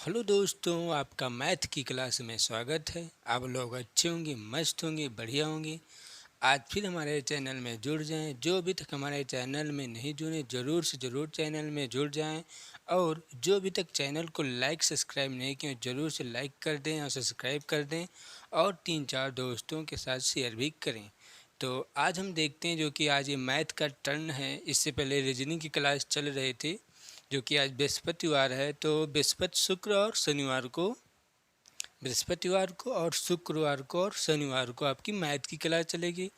Hello दोस्तों, आपका math की क्लास में स्वागत है। आप लोग अच्छे होंगे, मस्त होंगे, बढ़िया होंगे। आज फिर हमारे चैनल में जुड़ जाएं। जो अभी तक हमारे चैनल में नहीं जुड़े, ज़रूर से ज़रूर चैनल में जुड़ जाएं। और जो अभी तक चैनल को लाइक सब्सक्राइब नहीं किए, ज़रूर से लाइक कर दें और सब्सक्राइब कर दें और 3-4 दोस्तों के साथ शेयर भी करें। तो आज हम देखते हैं, जो कि आज ये मैथ का टर्न है। इससे पहले रीजनिंग की क्लास चल रहे थे, जो कि आज बृहस्पतिवार है। तो बृहस्पति, शुक्र और शनिवार को, बृहस्पतिवार को और शुक्रवार को और शनिवार को आपकी मैथ की क्लास चलेगी।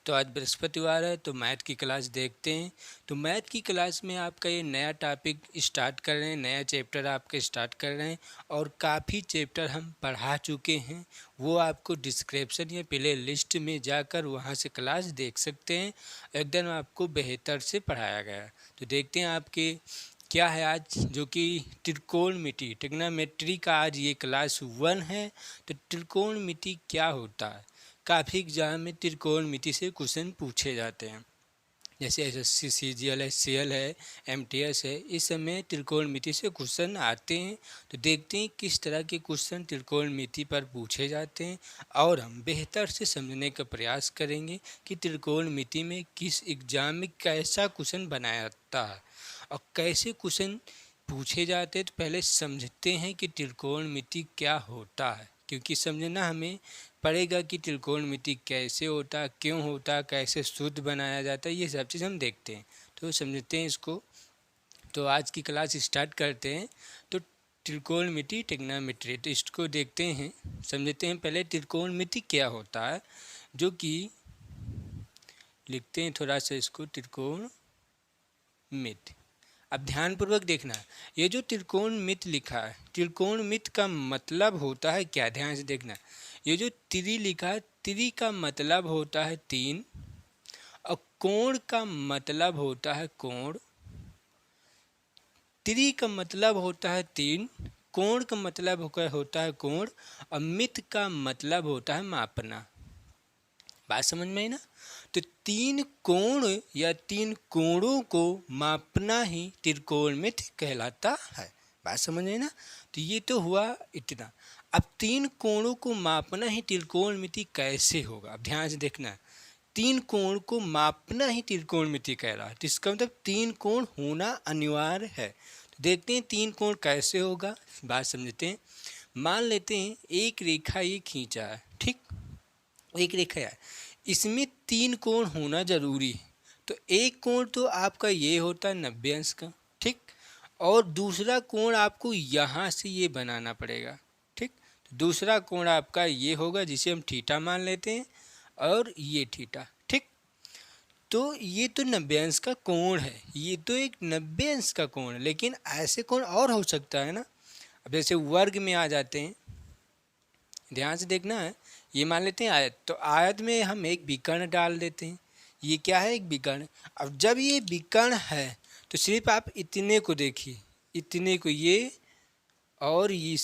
तो आज बृहस्पतिवार है, तो मैथ की क्लास देखते हैं। तो मैथ की क्लास में आपका ये नया टॉपिक स्टार्ट कर रहे हैं, नया चैप्टर आपके स्टार्ट कर रहे हैं। और काफ़ी चैप्टर हम पढ़ा चुके हैं, वो आपको डिस्क्रिप्शन या प्ले लिस्ट में जाकर वहाँ से क्लास देख सकते हैं। एकदम आपको बेहतर से पढ़ाया गया है। तो देखते हैं आपके क्या है आज, जो कि त्रिकोणमिति, ट्रिग्नोमेट्री का आज ये क्लास 1 है। तो त्रिकोणमिति क्या होता है? काफ़ी एग्जाम में त्रिकोणमिति से क्वेश्चन पूछे जाते हैं, जैसे एसएससी, सीजीएल है, सीएल है, एमटीएस है। इस समय त्रिकोणमिति से क्वेश्चन आते हैं। तो देखते हैं किस तरह के क्वेश्चन त्रिकोणमिति पर पूछे जाते हैं, और हम बेहतर से समझने का प्रयास करेंगे कि त्रिकोणमिति में किस एग्जाम में कैसा क्वेश्चन बनाया जाता है और कैसे क्वेश्चन पूछे जाते हैं। तो पहले समझते हैं कि त्रिकोणमिति क्या होता है, क्योंकि समझना हमें पड़ेगा कि त्रिकोणमिति कैसे होता है, क्यों होता है, कैसे सूत्र बनाया जाता है। ये सब चीज़ हम देखते हैं, तो समझते हैं इसको। तो आज की क्लास स्टार्ट करते हैं। तो त्रिकोणमिति, ट्रिग्नोमेट्री, तो इसको देखते हैं, समझते हैं। पहले त्रिकोणमिति क्या होता है, जो कि लिखते हैं थोड़ा सा इसको, त्रिकोणमिति। अब ध्यानपूर्वक देखना, ये जो त्रिकोणमिति लिखा है, त्रिकोणमिति का मतलब होता है क्या, ध्यान से देखना। ये जो त्रि लिखा है, त्रि का मतलब होता है 3, और कोण का मतलब होता है कोण। त्रि का मतलब होता है 3, कोण का मतलब होता है कोण, और मित का मतलब होता है मापना। बात समझ में आई ना? तो 3 कोण या 3 कोणों को मापना ही त्रिकोणमिति कहलाता है। बात समझ में आई ना? तो ये तो हुआ इतना। अब 3 कोणों को मापना ही त्रिकोणमिति कैसे होगा, अब ध्यान से देखना। 3 कोण को मापना ही त्रिकोणमिति कह रहा है, तो इसका मतलब 3 कोण होना अनिवार्य है। तो देखते हैं 3 कोण कैसे होगा, बात समझते हैं। मान लेते हैं एक रेखा ये खींचा है, ठीक, एक रेखा है, इसमें 3 कोण होना जरूरी है। तो एक कोण तो आपका ये होता है 90 अंश का, ठीक, और दूसरा कोण आपको यहाँ से ये बनाना पड़ेगा, ठीक। तो दूसरा कोण आपका ये होगा, जिसे हम थीटा मान लेते हैं, और ये थीटा, ठीक। तो ये तो 90 अंश का कोण है, ये तो एक 90 अंश का कोण है, लेकिन ऐसे कोण और हो सकता है ना। अब जैसे वर्ग में आ जाते हैं, ध्यान से देखना है। ये मान लेते हैं आयत, तो आयत में हम एक विकर्ण डाल देते हैं। ये क्या है, एक विकर्ण। अब जब ये विकर्ण है, तो सिर्फ आप इतने को देखिए, इतने को, ये और ये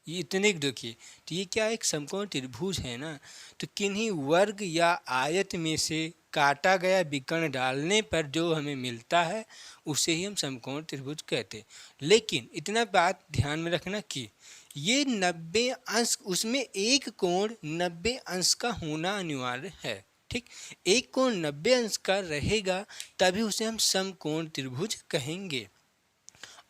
इतने को देखिए। तो ये क्या है, एक समकोण त्रिभुज है ना। तो किन्हीं वर्ग या आयत में से काटा गया विकर्ण डालने पर जो हमें मिलता है, उसे ही हम समकोण त्रिभुज कहते हैं। लेकिन इतना बात ध्यान में रखना कि ये 90 अंश, उसमें एक कोण 90 अंश का होना अनिवार्य है, ठीक। एक कोण 90 अंश का रहेगा, तभी उसे हम समकोण त्रिभुज कहेंगे।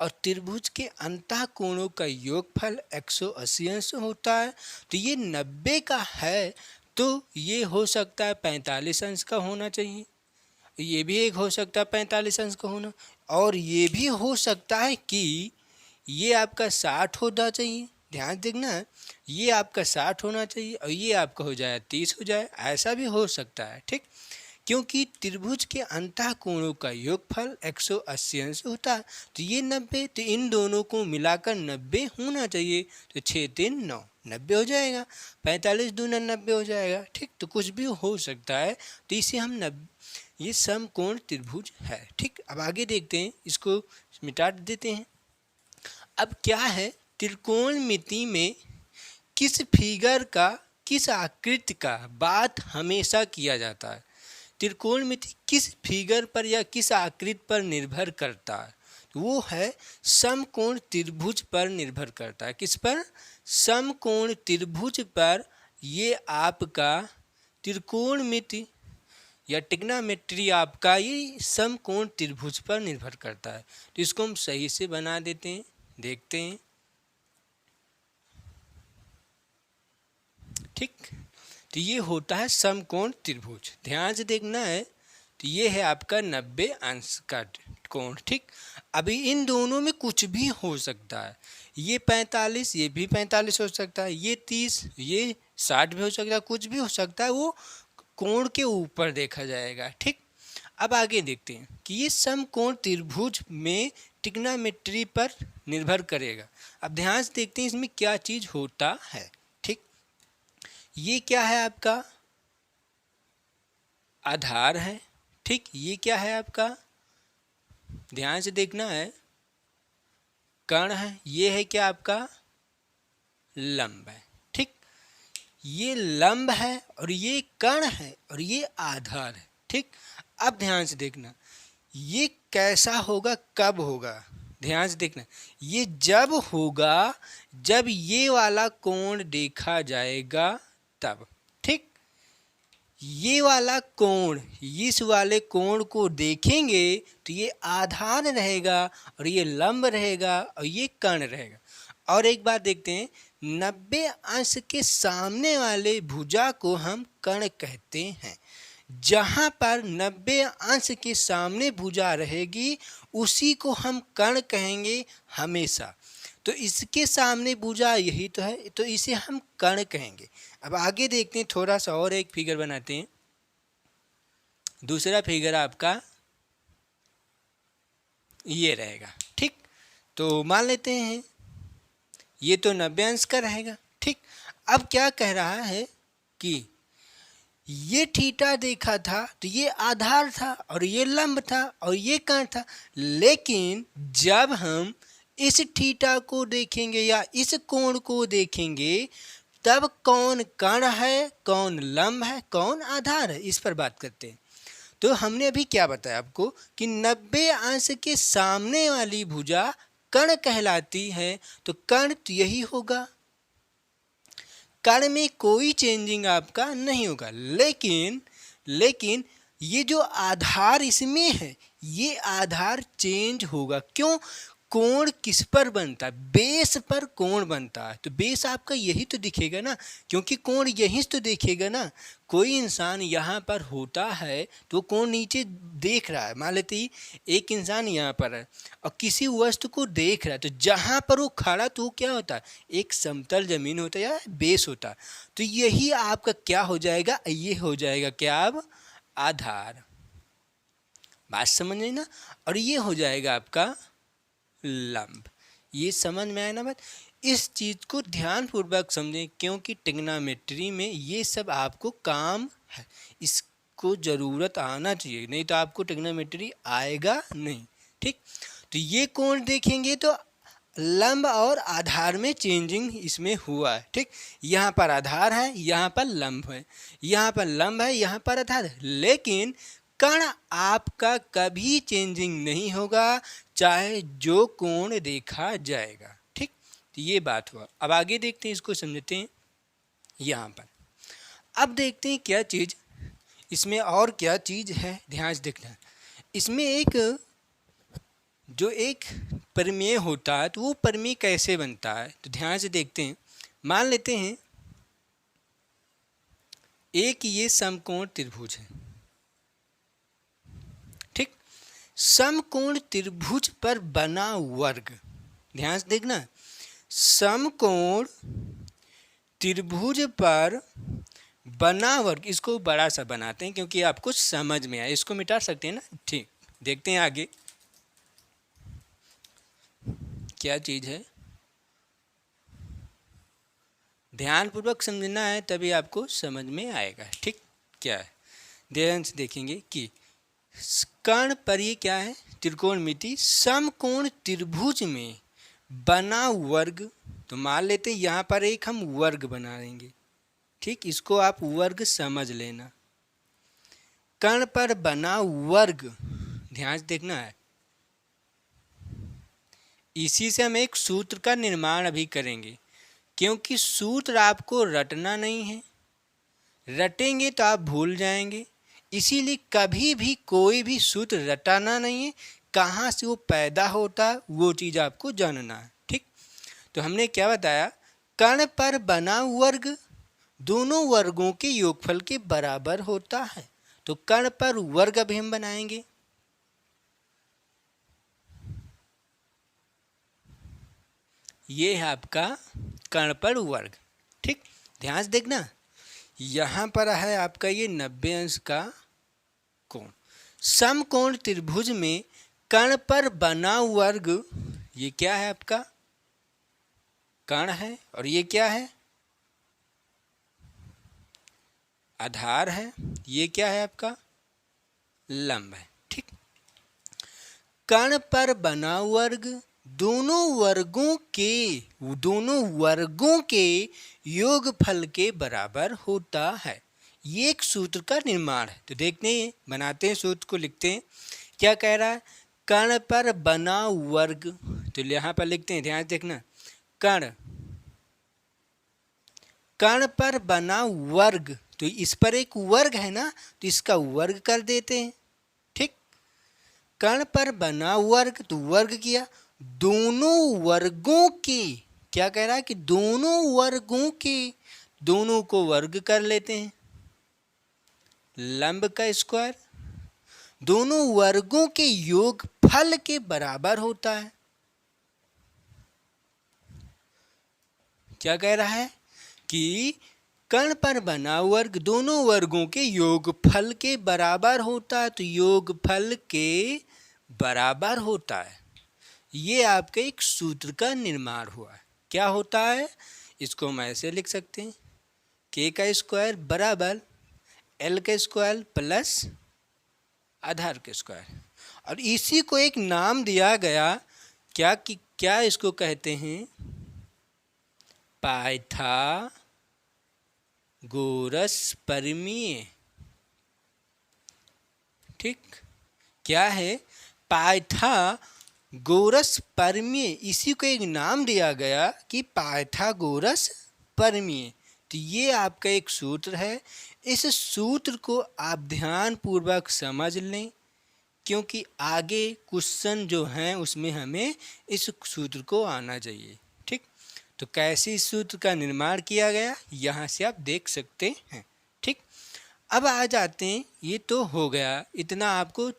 और त्रिभुज के अंतः कोणों का योगफल 180 अंश होता है। तो ये 90 का है, तो ये हो सकता है 45 अंश का होना चाहिए। ये भी एक हो सकता है 45 अंश का होना, और ये भी हो सकता है कि ये आपका 60 होना चाहिए। ध्यान देखना, ये आपका 60 होना चाहिए और ये आपका हो जाए 30 हो जाए, ऐसा भी हो सकता है, ठीक। क्योंकि त्रिभुज के अंतः कोणों का योगफल 180 अंश होता है। तो ये 90, तो इन दोनों को मिलाकर 90 होना चाहिए। तो 6 3 9, 90 हो जाएगा। 45 दूना 90 हो जाएगा, ठीक। तो कुछ भी हो सकता है, तो इसे हम 90, ये समकोण त्रिभुज है, ठीक। अब आगे देखते हैं, इसको मिटा देते हैं। अब क्या है, त्रिकोणमिति में किस फिगर का, किस आकृति का बात हमेशा किया जाता है। त्रिकोणमिति किस फिगर पर या किस आकृति पर निर्भर करता है। वो है समकोण त्रिभुज पर निर्भर करता है। किस पर? समकोण त्रिभुज पर। ये आपका त्रिकोणमिति या ट्रिग्नोमेट्री आपका ये समकोण त्रिभुज पर निर्भर करता है। तो इसको हम सही से बना देते हैं, देखते हैं। ठीक, तो ये होता है समकोण त्रिभुज। ध्यान से देखना है। तो ये है आपका 90 अंश का कोण। ठीक, अभी इन दोनों में कुछ भी हो सकता है। ये 45, ये भी 45 हो सकता है, ये 30, ये 60 भी हो सकता है, कुछ भी हो सकता है। वो कोण के ऊपर देखा जाएगा। ठीक, अब आगे देखते हैं कि ये समकोण त्रिभुज में ट्रिग्नोमेट्री पर निर्भर करेगा। अब ध्यान से देखते हैं इसमें क्या चीज होता है। ठीक, ये क्या है आपका? आधार है। ठीक, ये क्या है आपका? ध्यान से देखना है, कर्ण है। ये है क्या आपका? लंब है। ठीक, ये लंब है और ये कर्ण है और ये आधार है। ठीक, अब ध्यान से देखना, ये कैसा होगा, कब होगा? ध्यान से देखना, ये जब होगा जब ये वाला कोण देखा जाएगा तब। ठीक, ये वाला कोण, इस वाले कोण को देखेंगे तो ये आधार रहेगा और ये लंब रहेगा और ये कर्ण रहेगा। और एक बात देखते हैं, 90 अंश के सामने वाले भुजा को हम कर्ण कहते हैं। जहाँ पर 90 अंश के सामने भुजा रहेगी उसी को हम कर्ण कहेंगे हमेशा। तो इसके सामने भुजा यही तो है, तो इसे हम कर्ण कहेंगे। अब आगे देखते हैं, थोड़ा सा और एक फिगर बनाते हैं। दूसरा फिगर आपका ये रहेगा। ठीक, तो मान लेते हैं ये तो 90 अंश का रहेगा। ठीक, अब क्या कह रहा है कि ये थीटा देखा था तो ये आधार था और ये लंब था और ये कर्ण था, लेकिन जब हम इस थीटा को देखेंगे या इस कोण को देखेंगे तब कौन कर्ण है, कौन लंब है, कौन आधार है, इस पर बात करते हैं। तो हमने अभी क्या बताया आपको कि 90 अंश के सामने वाली भुजा कर्ण कहलाती है। तो कर्ण तो यही होगा, कर्ण में कोई चेंजिंग आपका नहीं होगा। लेकिन ये जो आधार इसमें है ये आधार चेंज होगा। क्यों? कोण किस पर बनता है? बेस पर कोण बनता है। तो बेस आपका यही तो दिखेगा ना, क्योंकि कोण यहीं से तो देखेगा ना। कोई इंसान यहाँ पर होता है तो कोण नीचे देख रहा है। मान लेते ही एक इंसान यहाँ पर है और किसी वस्तु को देख रहा है, तो जहाँ पर वो खड़ा तो वो क्या होता है? एक समतल जमीन होता है या बेस होता है। तो यही आपका क्या हो जाएगा? ये हो जाएगा क्या? अब आधार। बात समझ में ना? और ये हो जाएगा आपका लंब। ये समझ में आया ना बात? इस चीज को ध्यानपूर्वक समझें, क्योंकि ट्रिग्नोमेट्री में ये सब आपको काम है, इसको जरूरत आना चाहिए, नहीं तो आपको ट्रिग्नोमेट्री आएगा नहीं। ठीक, तो ये कोण देखेंगे तो लंब और आधार में चेंजिंग इसमें हुआ है। ठीक, यहाँ पर आधार है, यहाँ पर लंब है, यहाँ पर लंब है, यहाँ पर आधार है, लेकिन कर्ण आपका कभी चेंजिंग नहीं होगा चाहे जो कोण देखा जाएगा। ठीक, तो ये बात हुआ। अब आगे देखते हैं, इसको समझते हैं यहाँ पर। अब देखते हैं क्या चीज़ इसमें और क्या चीज़ है, ध्यान से देखना। इसमें एक जो एक प्रमेय होता है, तो वो प्रमेय कैसे बनता है तो ध्यान से देखते हैं। मान लेते हैं एक ये समकोण त्रिभुज है। ठीक, समकोण त्रिभुज पर बना वर्ग, ध्यान से देखना, समकोण त्रिभुज पर बना वर्ग, इसको बड़ा सा बनाते हैं क्योंकि आपको समझ में आए। इसको मिटा सकते हैं ना? ठीक, देखते हैं आगे क्या चीज है, ध्यानपूर्वक समझना है तभी आपको समझ में आएगा। ठीक, क्या है ध्यान से देखेंगे कि कर्ण पर ये क्या है? त्रिकोणमिति समकोण त्रिभुज में बना वर्ग। तो मान लेते हैं यहाँ पर एक हम वर्ग बना देंगे। ठीक, इसको आप वर्ग समझ लेना। कर्ण पर बना वर्ग, ध्यान से देखना है, इसी से हम एक सूत्र का निर्माण अभी करेंगे, क्योंकि सूत्र आपको रटना नहीं है, रटेंगे तो आप भूल जाएंगे। इसीलिए कभी भी कोई भी सूत्र रटाना नहीं है, कहाँ से वो पैदा होता है वो चीज़ आपको जानना है। ठीक, तो हमने क्या बताया, कण पर बना वर्ग दोनों वर्गों के योगफल के बराबर होता है। तो कण पर वर्ग अभी हम बनाएंगे। ये है आपका कण पर वर्ग। ठीक, ध्यान से देखना, यहाँ पर है आपका ये 90 अंश का कोण। समकोण त्रिभुज में कण पर बना वर्ग, ये क्या है आपका कण है, और ये क्या है आधार है, ये क्या है आपका लंब है। ठीक, कण पर बना वर्ग दोनों वर्गों के योगफल के बराबर होता है। ये एक सूत्र का निर्माण है। तो देखते हैं, बनाते हैं सूत्र को, लिखते हैं। क्या कह रहा है, कण पर बना वर्ग, तो यहाँ पर लिखते हैं, ध्यान देखना, कण पर बना वर्ग, तो इस पर एक वर्ग है ना, तो इसका वर्ग कर देते हैं। ठीक, कण पर बना वर्ग, तो वर्ग किया, दोनों वर्गों के, क्या कह रहा है कि दोनों वर्गों के, दोनों को वर्ग कर लेते हैं, लंब का स्क्वायर दोनों वर्गों के योगफल के बराबर होता है। क्या कह रहा है कि कण पर बना वर्ग दोनों वर्गों के योगफल के बराबर होता है। तो योगफल के बराबर होता है, ये आपके एक सूत्र का निर्माण हुआ है। क्या होता है, इसको हम ऐसे लिख सकते हैं, के का स्क्वायर बराबर एल का स्क्वायर प्लस आधार का स्क्वायर, और इसी को एक नाम दिया गया, क्या इसको कहते हैं, पाइथागोरस प्रमेय। ठीक, क्या है पाइथागोरस प्रमेय, इसी को एक नाम दिया गया कि पाइथागोरस प्रमेय। तो ये आपका एक सूत्र है। इस सूत्र को आप ध्यान पूर्वक समझ लें, क्योंकि आगे क्वेश्चन जो हैं उसमें हमें इस सूत्र को आना चाहिए। ठीक, तो कैसे इस सूत्र का निर्माण किया गया यहाँ से आप देख सकते हैं। ठीक, अब आ जाते हैं, ये तो हो गया, इतना आपको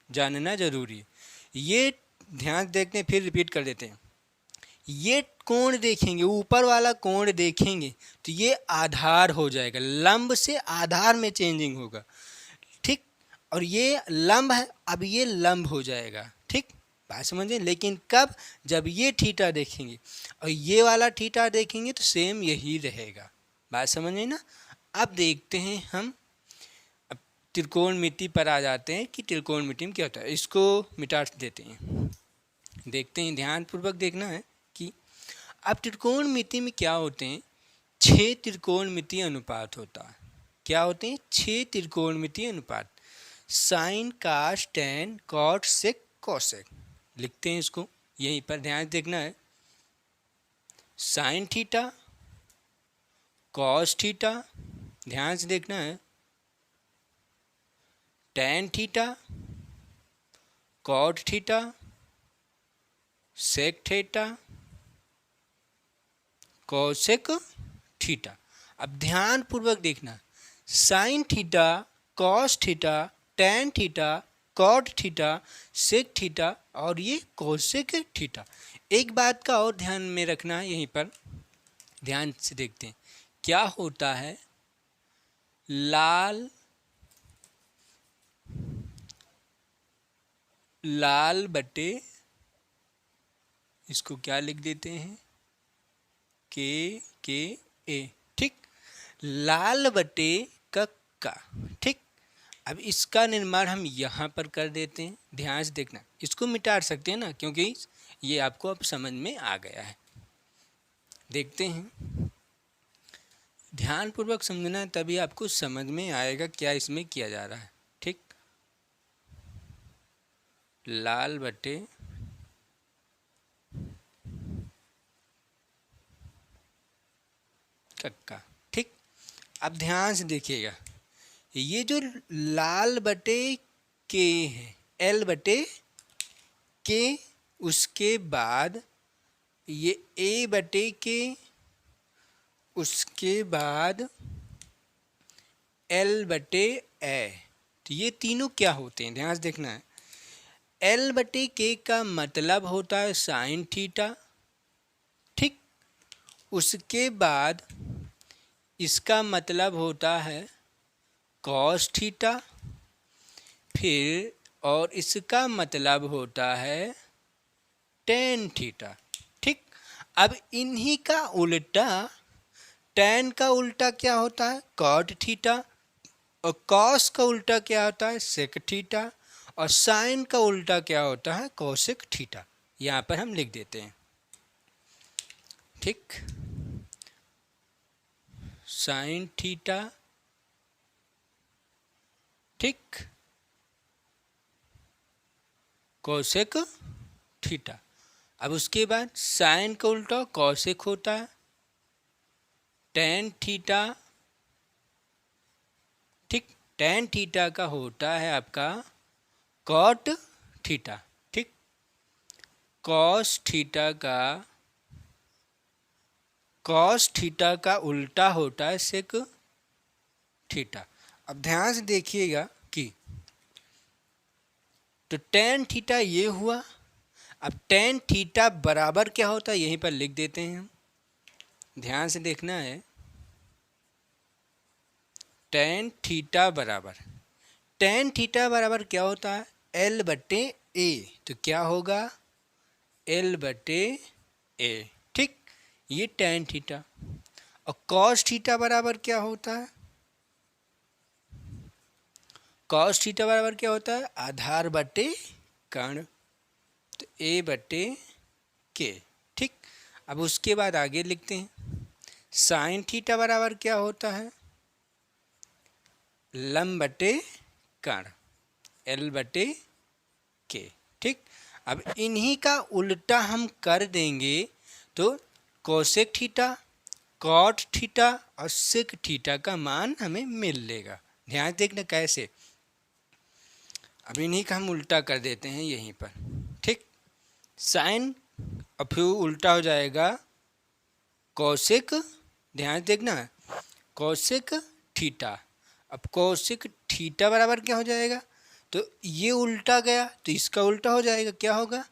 जानना जरूरी है। ये ध्यान देखते हैं, फिर रिपीट कर देते हैं। ये कोण देखेंगे, ऊपर वाला कोण देखेंगे, तो ये आधार हो जाएगा, लंब से आधार में चेंजिंग होगा। ठीक, और ये लंब है, अब ये लंब हो जाएगा। ठीक, बात समझे, लेकिन कब, जब ये थीटा देखेंगे और ये वाला थीटा देखेंगे तो सेम यही रहेगा। बात समझे ना। अब देखते हैं हम, अब त्रिकोणमिति पर आ जाते हैं कि त्रिकोणमिति में क्या होता है। इसको मिटा देते हैं, देखते हैं, ध्यानपूर्वक देखना है कि अब त्रिकोणमिति में क्या होते हैं, 6 त्रिकोणमितीय अनुपात होता है। क्या होते हैं, 6 त्रिकोणमितीय अनुपात, साइन कास टेन कॉट सेक कोसेक, लिखते हैं इसको, यहीं पर ध्यान देखना है। साइन थीटा, कॉस थीटा, ध्यान से देखना है, tan theta, cot theta, sec theta, cosec theta. अब ध्यान पूर्वक देखना, sine theta, cos theta, tan theta, cot theta, sec theta और ये कोसेक थीटा। एक बात का और ध्यान में रखना है, यहीं पर ध्यान से देखते हैं क्या होता है, लाल बटे, इसको क्या लिख देते हैं, के ए। ठीक, लाल बटे का। ठीक, अब इसका निर्माण हम यहाँ पर कर देते हैं, ध्यान से देखना, इसको मिटा सकते हैं ना, क्योंकि ये आपको अब समझ में आ गया है। देखते हैं, ध्यानपूर्वक समझना है, तभी आपको समझ में आएगा क्या इसमें किया जा रहा है। ठीक, लाल बटे कक्का। ठीक, अब ध्यान से देखिएगा, ये जो लाल बटे के है, एल बटे के, उसके बाद ये ए बटे के, उसके बाद एल बटे ए। तो ये तीनों क्या होते हैं, ध्यान से देखना है। एल बटे के का मतलब होता है साइन थीटा। ठीक, उसके बाद इसका मतलब होता है कॉस थीटा, फिर और इसका मतलब होता है टेन थीटा। ठीक, अब इन्हीं का उल्टा, टेन का उल्टा क्या होता है, कॉट थीटा, और कॉस का उल्टा क्या होता है, सेक थीटा, और साइन का उल्टा क्या होता है, कोसेक थीटा। यहाँ पर हम लिख देते हैं। ठीक, साइन थीटा, ठीक, कोसेक थीटा। अब उसके बाद साइन का उल्टा कोसेक होता है, टेन थीटा। ठीक, टेन थीटा का होता है आपका कॉट थीटा। ठीक, कॉस थीटा का उल्टा होता है सेक थीटा। अब ध्यान से देखिएगा कि तो टेन थीटा ये हुआ। अब टेन थीटा बराबर क्या होता है, यहीं पर लिख देते हैं हम, ध्यान से देखना है। टेन थीटा बराबर क्या होता है, एल बटे ए। तो क्या होगा, एल बटे ए। ठीक, ये टेन थीटा। और कॉस थीटा बराबर क्या होता है, कॉस थीटा बराबर क्या होता है, आधार बटे कर्ण। तो ए बटे के। ठीक, अब उसके बाद आगे लिखते हैं, साइन थीटा बराबर क्या होता है, लंब बटे कर्ण, एल बटे के। ठीक, अब इन्हीं का उल्टा हम कर देंगे तो कोसेक थीटा, कॉट थीटा और सेक थीटा का मान हमें मिल लेगा। ध्यान देखना कैसे, अब इन्हीं का हम उल्टा कर देते हैं यहीं पर। ठीक, साइन और फिर उल्टा हो जाएगा कोसेक, ध्यान देखना, कोसेक थीटा। अब कोसेक थीटा बराबर क्या हो जाएगा, तो ये उल्टा गया तो इसका उल्टा हो जाएगा, क्या होगा,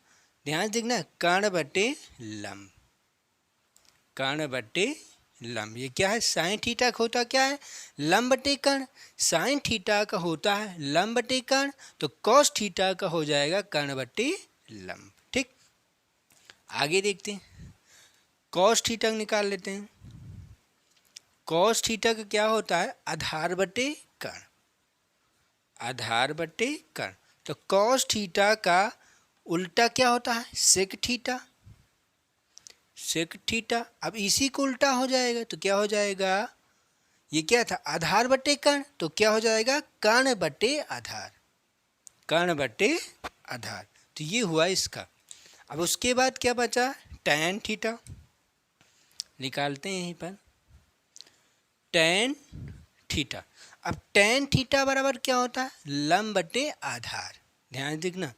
ध्यान देखना, कर्ण बटे लंब, कर्ण बटे लंब। ये क्या है, साइन थीटा का होता क्या है, लंब बटे कर्ण। साइन थीटा का होता है लंब बटे कर्ण, तो कॉस थीटा का हो जाएगा कर्ण बटे लंब। ठीक, आगे देखते हैं, कॉस थीटा निकाल लेते हैं। कॉस थीटा का क्या होता है, आधार बटे कर्ण, आधार बटे कर्ण। तो कॉस थीटा का उल्टा क्या होता है, सेक थीटा, सेक थीटा। अब इसी को उल्टा हो जाएगा तो क्या हो जाएगा, ये क्या था, आधार बटे कर्ण, तो क्या हो जाएगा, कर्ण बटे आधार, कर्ण बटे आधार। तो ये हुआ इसका। अब उसके बाद क्या बचा, टैन थीटा निकालते हैं यहीं पर, टैन थीटा। अब टैन थीटा बराबर क्या होता है, लंब बटे आधार, ध्यान देखना,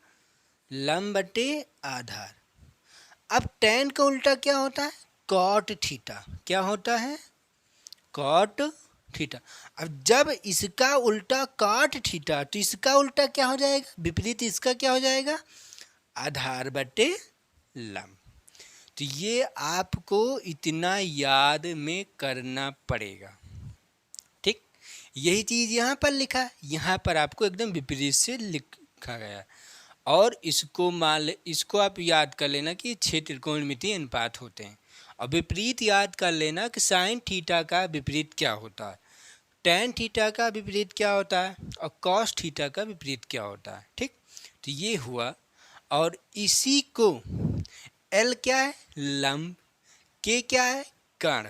लंब बटे आधार। अब टैन का उल्टा क्या होता है, कॉट थीटा, क्या होता है, कॉट थीटा। अब जब इसका उल्टा कॉट थीटा, तो इसका उल्टा क्या हो जाएगा, विपरीत इसका क्या हो जाएगा, आधार बटे लंब। तो ये आपको इतना याद में करना पड़ेगा। ठीक, यही चीज़ यहाँ पर लिखा है, यहाँ पर आपको एकदम विपरीत से लिखा गया है। और इसको आप याद कर लेना कि 6 त्रिकोणमितीय अनुपात होते हैं। और विपरीत याद कर लेना कि साइन थीटा का विपरीत क्या होता है, टैन थीटा का विपरीत क्या होता है, और कॉस थीटा का विपरीत क्या होता है। ठीक, तो ये हुआ। और इसी को एल क्या है, लंब, के क्या है, कर्ण,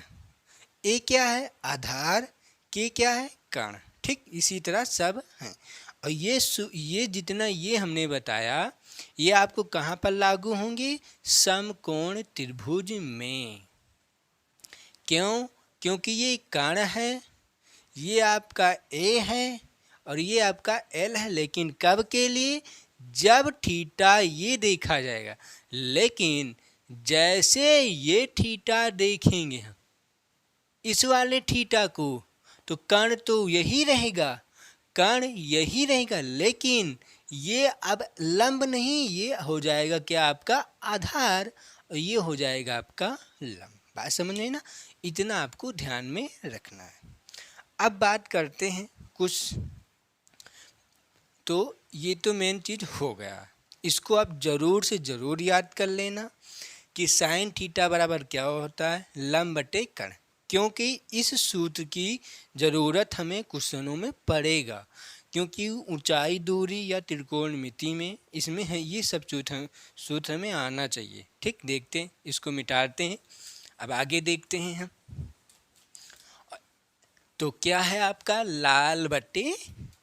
ए क्या है, आधार, के क्या है, कर्ण। ठीक, इसी तरह सब हैं। और ये जितना ये हमने बताया, ये आपको कहाँ पर लागू होंगे, समकोण त्रिभुज में। क्यों, क्योंकि ये कण है, ये आपका ए है और ये आपका एल है, लेकिन कब के लिए? जब थीटा ये देखा जाएगा। लेकिन जैसे ये थीटा देखेंगे हम इस वाले थीटा को, तो कण तो यही रहेगा, कण यही रहेगा, लेकिन ये अब लंब नहीं, ये हो जाएगा क्या? आपका आधार, और ये हो जाएगा आपका लंब। बात समझ में ना? इतना आपको ध्यान में रखना है। अब बात करते हैं कुछ, तो ये तो मेन चीज़ हो गया, इसको आप ज़रूर से ज़रूर याद कर लेना कि साइन थीटा बराबर क्या होता है? लंब बटे कण, क्योंकि इस सूत्र की ज़रूरत हमें क्वेश्चनों में पड़ेगा, क्योंकि ऊंचाई, दूरी या त्रिकोणमिति में इसमें है, ये सब सूत्र हमें आना चाहिए। ठीक, देखते हैं, इसको मिटाते हैं। अब आगे देखते हैं हम, तो क्या है आपका? लाल बटे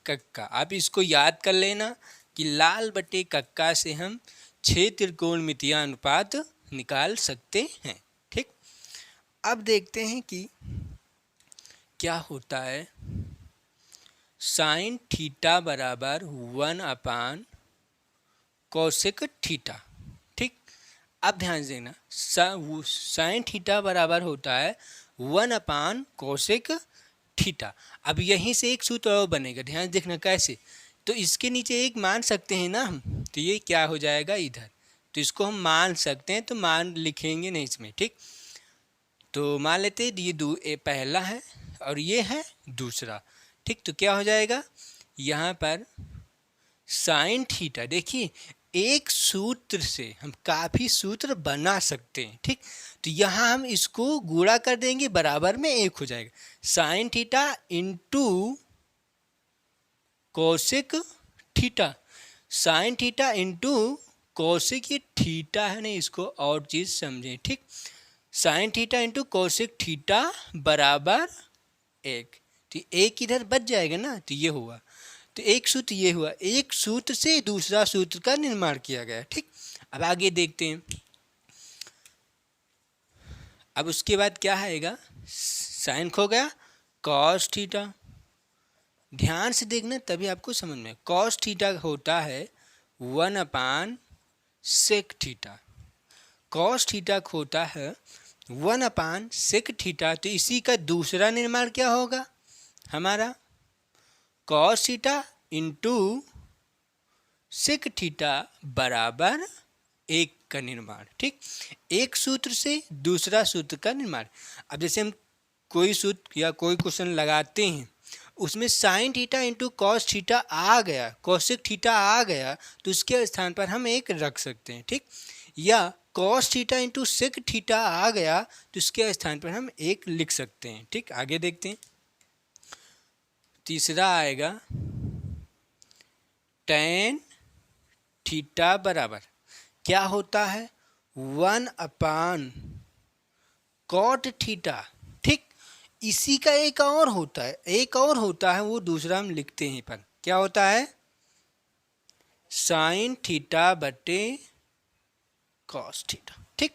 कक्का। आप इसको याद कर लेना कि लाल बटे कक्का से हम 6 त्रिकोणमितीय अनुपात निकाल सकते हैं। ठीक, अब देखते हैं कि क्या होता है। साइन थीटा बराबर 1 कोसेक थीटा। ठीक, अब ध्यान देना, साइन थीटा बराबर होता है 1 कोसेक थीटा। अब यहीं से एक सूत्र और बनेगा, ध्यान देखना कैसे। तो इसके नीचे एक मान सकते हैं ना हम, तो ये क्या हो जाएगा? इधर, तो इसको हम मान सकते हैं, तो मान लिखेंगे नहीं इसमें। ठीक, तो मान लेते हैं ये पहला है और ये है दूसरा। ठीक, तो क्या हो जाएगा? यहाँ पर साइन थीटा, देखिए एक सूत्र से हम काफ़ी सूत्र बना सकते हैं। ठीक, तो यहाँ हम इसको गुणा कर देंगे, बराबर में एक हो जाएगा। Sign theta into cosec theta, sign theta into cosec, ये थीटा है ना, इसको और चीज़ समझें। ठीक, sign theta into cosec theta बराबर 1, तो एक इधर बच जाएगा ना, तो ये हुआ। तो एक सूत्र ये हुआ, एक सूत्र से दूसरा सूत्र का निर्माण किया गया। ठीक, अब आगे देखते हैं। अब उसके बाद क्या आएगा? साइन खो गया, कॉस थीटा। ध्यान से देखना तभी आपको समझ में। कॉस थीटा होता है 1/सेक थीटा, कॉस थीटा होता है 1/सेक थीटा। तो इसी का दूसरा निर्माण क्या होगा हमारा? Cos theta into sec theta बराबर 1 का निर्माण। ठीक, एक सूत्र से दूसरा सूत्र का निर्माण। अब जैसे हम कोई सूत्र या कोई क्वेश्चन लगाते हैं, उसमें sine theta into cos theta आ गया, कोसेक थीटा आ गया, तो उसके स्थान पर हम 1 रख सकते हैं। ठीक, या cos theta into sec theta आ गया, तो उसके स्थान पर हम 1 लिख सकते हैं। ठीक, आगे देखते हैं। तीसरा आएगा टेन थीटा बराबर क्या होता है? 1/कॉट थीटा। ठीक, इसी का एक और होता है, एक और होता है, वो दूसरा हम लिखते हैं पर। क्या होता है? साइन थीटा बटे कॉस थीटा। ठीक,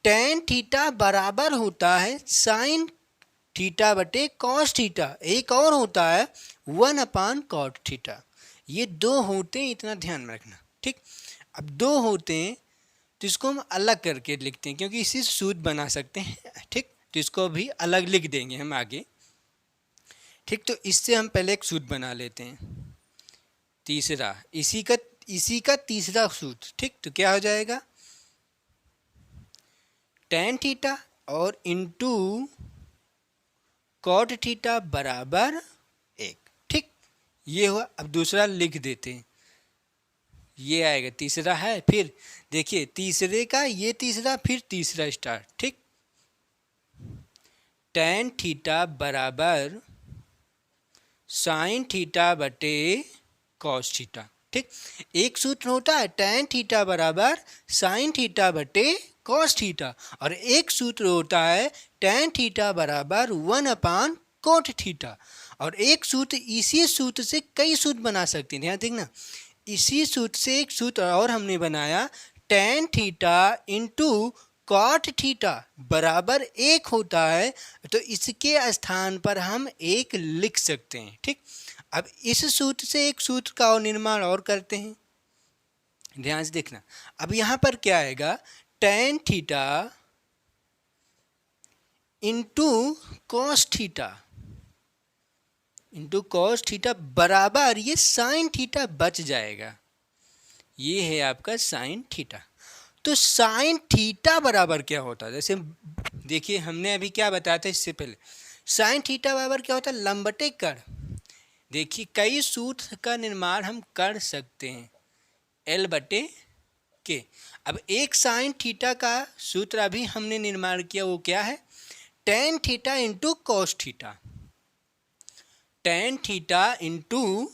टेन थीटा बराबर होता है साइन थीटा बटे कॉस थीटा। एक और होता है 1/कॉट थीटा। ये दो होते हैं, इतना ध्यान में रखना। ठीक, अब दो होते हैं तो इसको हम अलग करके लिखते हैं, क्योंकि इसी से सूत्र बना सकते हैं। ठीक, तो इसको भी अलग लिख देंगे हम आगे। ठीक, तो इससे हम पहले एक सूत्र बना लेते हैं, तीसरा, इसी का तीसरा सूत्र। ठीक, तो क्या हो जाएगा? टेन थीटा और इंटू कॉट थीटा बराबर 1। ठीक, ये हुआ। अब दूसरा लिख देते हैं, ये आएगा, तीसरा है, फिर देखिए तीसरे का ये तीसरा, फिर तीसरा स्टार्ट। ठीक, टेन थीटा बराबर साइन थीटा बटे कॉस थीटा। ठीक, एक सूत्र होता है टेन थीटा बराबर साइन थीटा बटे कॉस थीटा, और एक सूत्र होता है टेन थीटा बराबर 1/कॉट थीटा। और एक सूत्र, इसी सूत्र से कई सूत्र बना सकते हैं। ध्यान देखना, इसी सूत्र से एक सूत्र और हमने बनाया, tan theta into cot theta बराबर 1 होता है तो इसके स्थान पर हम 1 लिख सकते हैं। ठीक, अब इस सूत्र से एक सूत्र का और निर्माण और करते हैं, ध्यान से देखना। अब यहाँ पर क्या आएगा, tan theta into cos theta बराबर ये साइन थीटा बच जाएगा, ये है आपका साइन थीटा। तो साइन थीटा बराबर क्या होता है, जैसे देखिए हमने अभी क्या बताया था इससे पहले, साइन थीटा बराबर क्या होता है, लंब बटे कर्ण। देखिए कई सूत्र का निर्माण हम कर सकते हैं, L बटे के। अब एक साइन थीटा का सूत्र अभी हमने निर्माण किया, वो क्या है, tan theta into cos theta, tan theta into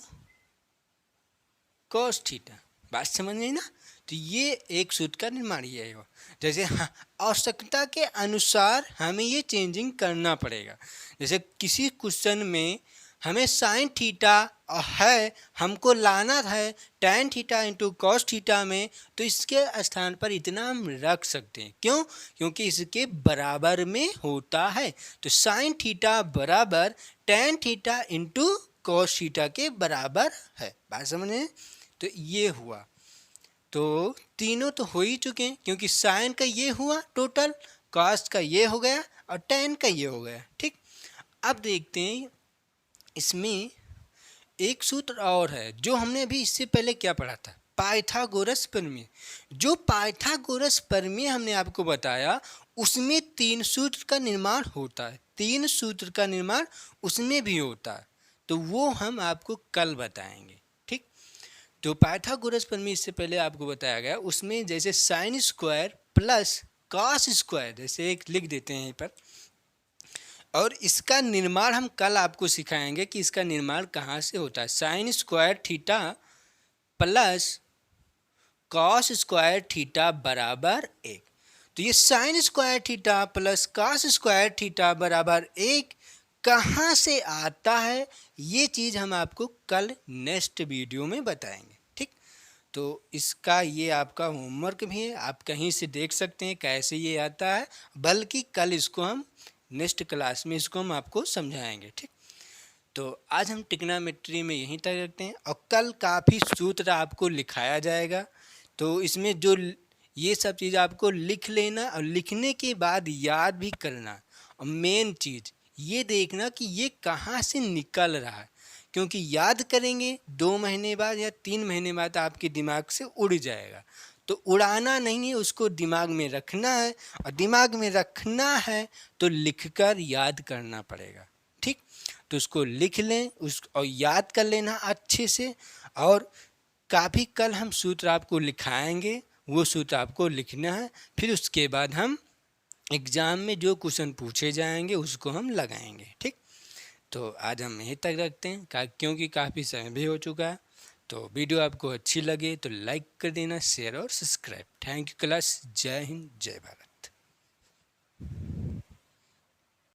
cos theta. बात समझ में ना। तो ये एक सूत्र का निर्माण ये है। जैसे आवश्यकता के अनुसार हमें ये चेंजिंग करना पड़ेगा। जैसे किसी क्वेश्चन में हमें साइन थीटा है, हमको लाना है tan theta into cos theta में, तो इसके स्थान पर इतना हम रख सकते हैं। क्यों, क्योंकि इसके बराबर में होता है। तो साइन थीटा बराबर tan theta into cos theta के बराबर है। बात समझे। तो ये हुआ, तो तीनों तो हो ही चुके हैं, क्योंकि साइन का ये हुआ टोटल, कॉस का ये हो गया और tan का ये हो गया। ठीक, अब देखते हैं इसमें एक सूत्र और है जो हमने अभी इससे पहले क्या पढ़ा था, पाइथागोरस प्रमेय। जो पाइथागोरस प्रमेय हमने आपको बताया उसमें 3 सूत्र का निर्माण होता है, 3 सूत्र का निर्माण उसमें भी होता है, तो वो हम आपको कल बताएंगे। ठीक, तो पाइथागोरस प्रमेय इससे पहले आपको बताया गया, उसमें जैसे sine square plus cos square, जैसे एक लिख देते हैं यहीं पर, और इसका निर्माण हम कल आपको सिखाएंगे कि इसका निर्माण कहाँ से होता है। Sine square theta plus cos square theta बराबर 1। तो ये sine square theta plus cos square theta बराबर 1 कहाँ से आता है, ये चीज़ हम आपको कल नेक्स्ट वीडियो में बताएंगे। ठीक, तो इसका ये आपका होमवर्क भी है, आप कहीं से देख सकते हैं कैसे ये आता है, बल्कि कल इसको हम नेक्स्ट क्लास में इसको हम आपको समझाएंगे। ठीक, तो आज हम ट्रिग्नोमेट्री में यहीं तक रखते हैं, और कल काफ़ी सूत्र आपको लिखाया जाएगा। तो इसमें जो ये सब चीज़ आपको लिख लेना, और लिखने के बाद याद भी करना, और मेन चीज़ ये देखना कि ये कहाँ से निकल रहा है, क्योंकि याद करेंगे 2 महीने बाद या 3 महीने बाद आपके दिमाग से उड़ जाएगा। तो उड़ाना नहीं है, उसको दिमाग में रखना है, और दिमाग में रखना है तो लिखकर याद करना पड़ेगा। ठीक, तो उसको लिख लें और याद कर लेना अच्छे से, और काफ़ी कल हम सूत्र आपको लिखाएंगे, वो सूत्र आपको लिखना है, फिर उसके बाद हम एग्ज़ाम में जो क्वेश्चन पूछे जाएंगे उसको हम लगाएंगे। ठीक, तो आज हम यहीं तक रखते हैं, क्योंकि काफ़ी समय भी हो चुका है। तो वीडियो आपको अच्छी लगे तो लाइक कर देना, शेयर और सब्सक्राइब। थैंक यू क्लास, जय हिंद जय भारत।